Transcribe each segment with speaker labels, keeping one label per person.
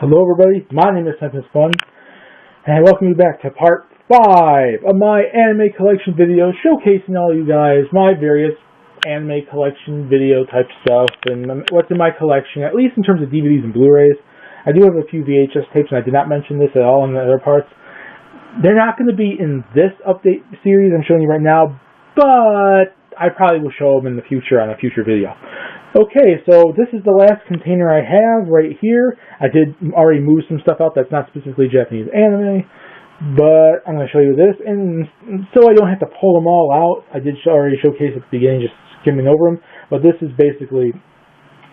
Speaker 1: Hello everybody, my name is Tempest Fun, and I welcome you back to part 5 of my anime collection video showcasing all you guys my various anime collection video type stuff and what's in my collection, at least in terms of DVDs and Blu-rays. I do have a few VHS tapes, and I did not mention this at all in the other parts. They're not going to be in this update series I'm showing you right now, but I probably will show them in the future on a future video. Okay, so this is the last container I have right here. I did already move some stuff out that's not specifically Japanese anime, but I'm going to show you this, and so I don't have to pull them all out. I did already showcase at the beginning, just skimming over them, but this is basically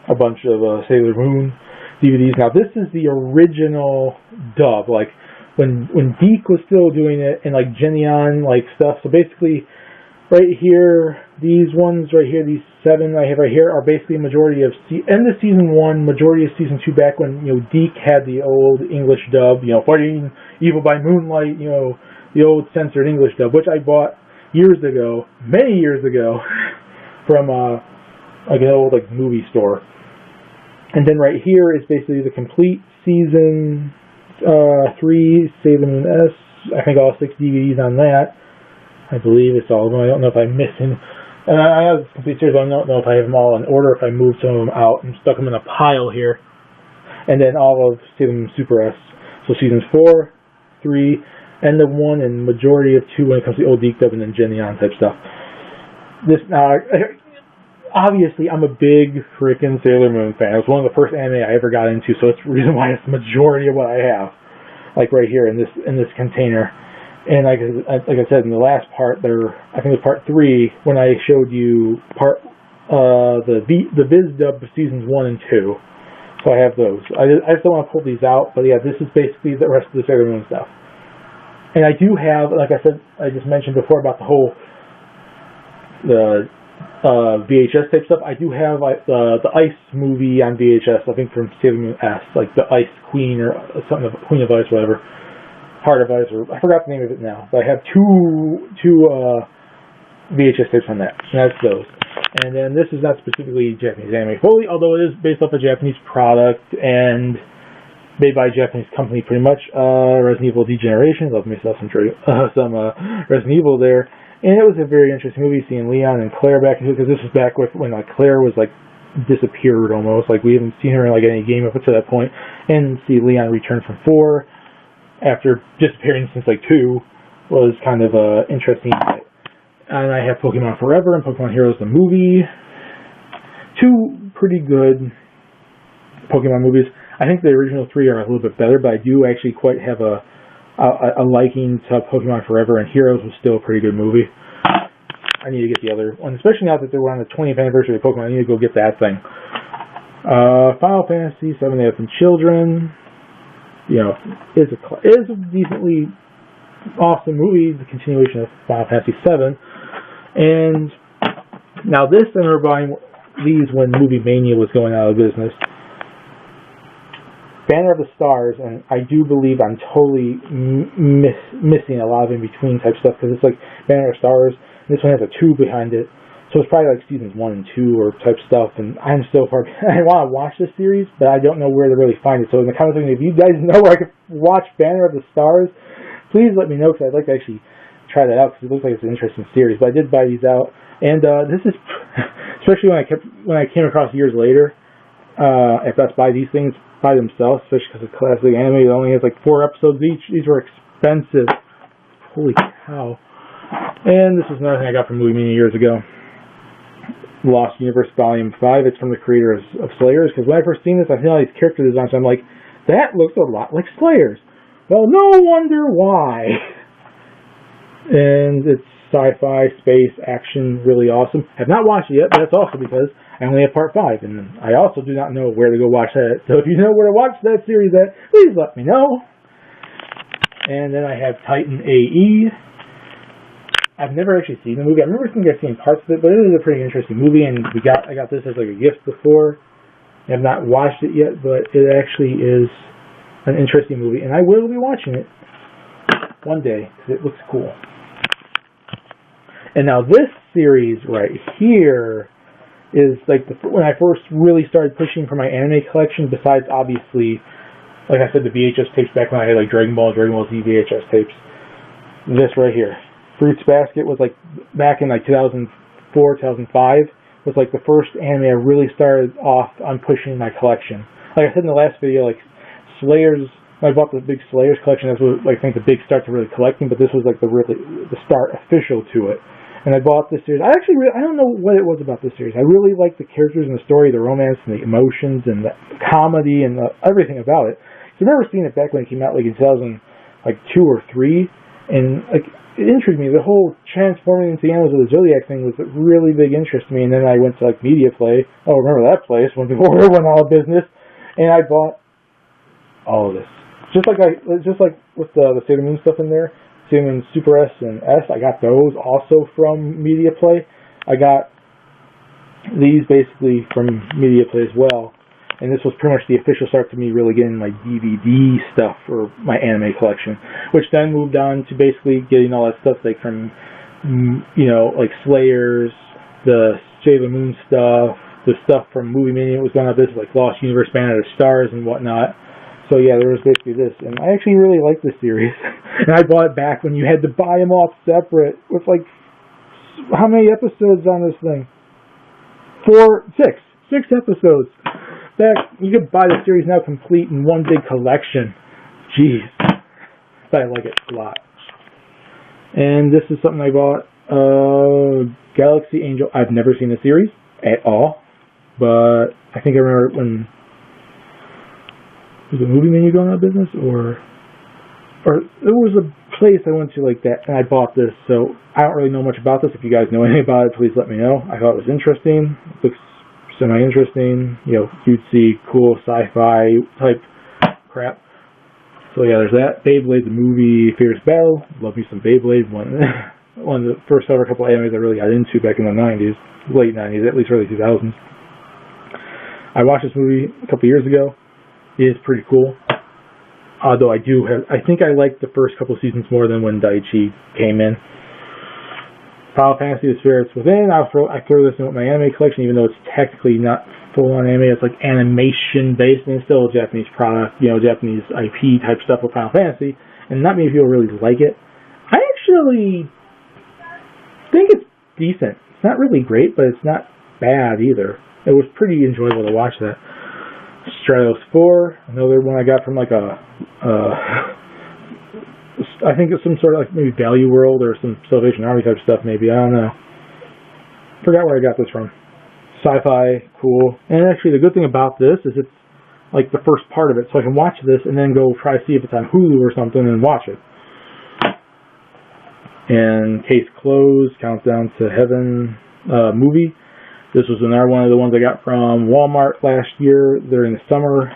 Speaker 1: a bunch of Sailor Moon DVDs. Now, this is the original dub, like when DiC was still doing it, and like Geneon like stuff. So basically, right here, these ones right here, these 7 I have right here, are basically a majority of end of season 1, majority of season 2, back when DiC had the old English dub, Fighting Evil by Moonlight, the old censored English dub, which I bought years ago, many years ago, from like an old movie store. And then right here is basically the complete season 3 Sailor Moon S. I think all 6 DVDs on that. I believe it's all of them. I don't know if I'm missing. I have a complete series, but I don't know if I have them all in order, if I moved some of them out and stuck them in a pile here. And then all of Sailor Moon Super S. So seasons 4, 3, end of 1, and majority of 2 when it comes to the old DiC dub, and then Geneon type stuff. Obviously, I'm a big freaking Sailor Moon fan. It was one of the first anime I ever got into, so it's the reason why it's the majority of what I have. Like right here in this container. And like I said in the last part, I think it was part 3, when I showed you the Viz dub of seasons 1 and 2. So I have those. I just don't want to pull these out, but yeah, this is basically the rest of the Sailor Moon stuff. And I do have, like I said, I just mentioned before about the VHS type stuff. I do have the Ice movie on VHS, I think from Sailor Moon S, like the Ice Queen or something, Queen of Ice, whatever. Heart of Ice, or I forgot the name of it now, but I have two VHS tapes on that, and that's those. And then this is not specifically Japanese anime fully, although it is based off a Japanese product and made by a Japanese company pretty much. Resident Evil Degeneration, love myself some Resident Evil there, and it was a very interesting movie seeing Leon and Claire back into it, because this was back when Claire was disappeared almost, we haven't seen her in any game up to that point, and see Leon return from 4. After disappearing since 2, was kind of interesting. And I have Pokemon Forever and Pokemon Heroes the movie. 2 pretty good Pokemon movies. I think the original 3 are a little bit better, but I do actually quite have a liking to Pokemon Forever, and Heroes was still a pretty good movie. I need to get the other one, especially now that they're on the 20th anniversary of Pokemon. I need to go get that thing. Final Fantasy VII: The Advent Children. Is a decently awesome movie, the continuation of Final Fantasy VII. And now this, I remember buying these when Movie Mania was going out of business. Banner of the Stars, and I do believe I'm totally missing a lot of in-between type stuff, because it's Banner of Stars, and this one has a 2 behind it. So it's probably seasons 1 and 2 or type stuff, and I'm so far. I want to watch this series, but I don't know where to really find it. So in the comments, if you guys know where I can watch Banner of the Stars, please let me know, because I'd like to actually try that out, because it looks like it's an interesting series. But I did buy these out, and this is especially when I came across years later. If that's buy these things by themselves, especially because it's classic anime, it only has 4 episodes each. These were expensive. Holy cow! And this is another thing I got from Movie Mania years ago. Lost Universe Volume 5. It's from the creators of Slayers, because when I first seen this, I seen all these character designs, so I'm like, that looks a lot like Slayers. Well, no wonder why. And it's sci-fi, space, action, really awesome. I have not watched it yet, but that's also because I only have part 5, and I also do not know where to go watch that. So if you know where to watch that series at, please let me know. And then I have Titan AE. I've never actually seen the movie. I remember seeing parts of it, but it is a pretty interesting movie, and I got this as a gift before. I have not watched it yet, but it actually is an interesting movie, and I will be watching it one day, because it looks cool. And now this series right here is when I first really started pushing for my anime collection, besides obviously like I said, the VHS tapes back when I had like Dragon Ball Z VHS tapes. This right here, Fruits Basket, was like back in like 2004, 2005, was like the first anime I really started off on pushing my collection. Like I said in the last video, like Slayers, I bought the big Slayers collection. That's what I think the big start to really collecting, but this was like the start official to it. And I bought this series. I don't know what it was about this series. I really liked the characters and the story, the romance and the emotions and the comedy and everything about it. I remember seeing it back when it came out, like in 2002 or 3, and like it intrigued me. The whole transforming into the animals of the Zodiac thing was a really big interest to me. And then I went to like Media Play. Oh, remember that place when before it went out of business, and I bought all of this. Just like with the Sailor Moon stuff in there. Sailor Moon Super S and S, I got those also from Media Play. I got these basically from Media Play as well. And this was pretty much the official start to me really getting my DVD stuff for my anime collection, which then moved on to basically getting all that stuff like from, like Slayers, the Sailor Moon stuff, the stuff from Movie Mania was going out. This like Lost Universe, Band of Stars, and whatnot. So yeah, there was basically this, and I actually really liked this series. And I bought it back when you had to buy them off separate with like, how many episodes on this thing? 6 episodes. You could buy the series now complete in one big collection. Jeez. But I like it a lot. And this is something I bought. Galaxy Angel. I've never seen the series at all. But I think I remember when... Was it Movie Mania going out of business? Or there was a place I went to like that, and I bought this. So I don't really know much about this. If you guys know anything about it, please let me know. I thought it was interesting. It looks semi-interesting, cutesy, cool sci-fi type crap. So yeah, there's that. Beyblade, the movie, Fierce Battle. Love me some Beyblade. One of the first ever couple of animes I really got into back in the 90s, late 90s, at least early 2000s. I watched this movie a couple years ago. It is pretty cool. Although I think I liked the first couple seasons more than when Daichi came in. Final Fantasy: The Spirits Within. I throw this in with my anime collection, even though it's technically not full-on anime. It's like animation-based, and it's still a Japanese product, Japanese IP type stuff with Final Fantasy. And not many people really like it. I actually think it's decent. It's not really great, but it's not bad either. It was pretty enjoyable to watch that. Stratos 4, another one I got from like I think it's some sort of like maybe Value World or some Salvation Army type stuff maybe, I don't know. Forgot where I got this from. Sci-fi, cool. And actually the good thing about this is it's like the first part of it, so I can watch this and then go try to see if it's on Hulu or something and watch it. And Case Closed, Countdown to Heaven movie. This was another one of the ones I got from Walmart last year during the summer.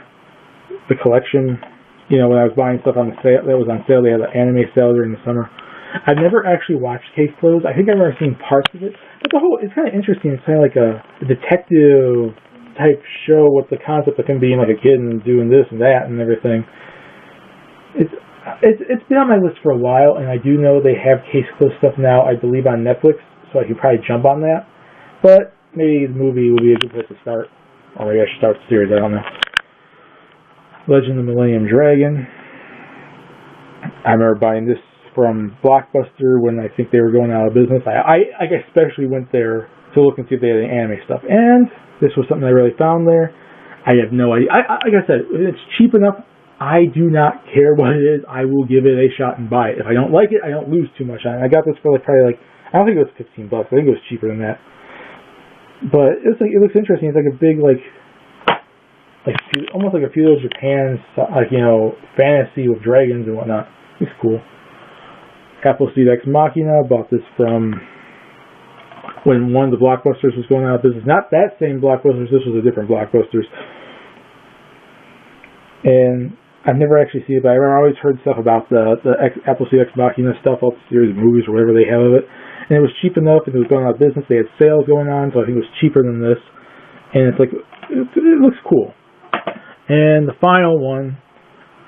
Speaker 1: The collection, when I was buying stuff on the sale, that was on sale. They had an anime sale during the summer. I've never actually watched Case Closed. I think I've never seen parts of it. But it's kind of interesting. It's kind of like a detective type show with the concept of him being like a kid and doing this and that and everything. It's been on my list for a while, and I do know they have Case Closed stuff now, I believe, on Netflix, so I could probably jump on that. But maybe the movie will be a good place to start. Or maybe I should start the series, I don't know. Legend of the Millennium Dragon. I remember buying this from Blockbuster when I think they were going out of business. I especially went there to look and see if they had any anime stuff. And this was something I really found there. I have no idea. Like I said, it's cheap enough. I do not care what it is. I will give it a shot and buy it. If I don't like it, I don't lose too much on it. I got this for probably I don't think it was $15. I think it was cheaper than that. But it looks interesting. It's like a big almost like a feudal Japan fantasy with dragons and whatnot. It's cool. Appleseed Ex Machina. Bought this from when one of the Blockbusters was going out of business. Not that same Blockbusters. This was a different Blockbusters. And I've never actually seen it, but I've always heard stuff about the Appleseed Ex Machina stuff, all the series of movies or whatever they have of it. And it was cheap enough, and it was going out of business. They had sales going on, so I think it was cheaper than this. And it's it looks cool. And the final one,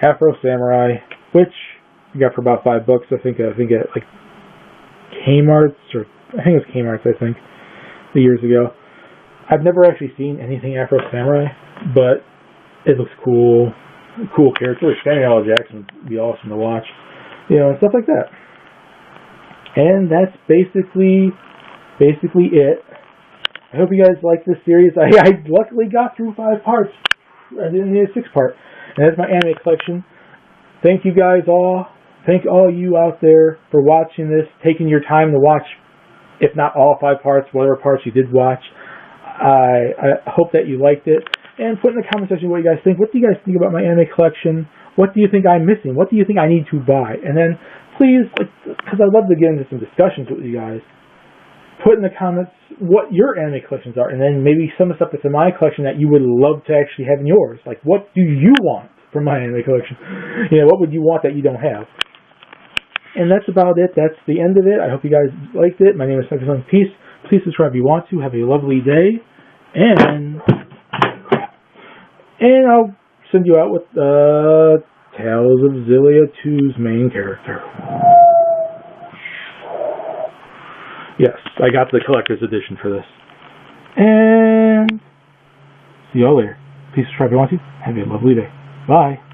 Speaker 1: Afro Samurai, which I got for about $5. I think at like Kmart's, or I think it was Kmart's, years ago. I've never actually seen anything Afro Samurai, but it looks cool. cool character. Samuel L. Jackson would be awesome to watch. You know, and stuff like that. And that's basically it. I hope you guys like this series. I luckily got through 5 parts. I didn't need a 6th part. And that's my anime collection. Thank you guys all. Thank all you out there for watching this, taking your time to watch, if not all 5 parts, whatever parts you did watch. I hope that you liked it. And put in the comment section what you guys think. What do you guys think about my anime collection? What do you think I'm missing? What do you think I need to buy? And then, please, because I'd love to get into some discussions with you guys, put in the comments what your anime collections are, and then maybe some of the stuff that's in my collection that you would love to actually have in yours. Like, what do you want from my anime collection? You know, what would you want that you don't have? And that's about it. That's the end of it. I hope you guys liked it. My name is Second Son Peace. Please subscribe if you want to. Have a lovely day. And I'll send you out with Tales of Xillia 2's main character. Yes, I got the collector's edition for this. And see y'all later. Please subscribe if you want to. Have a lovely day. Bye.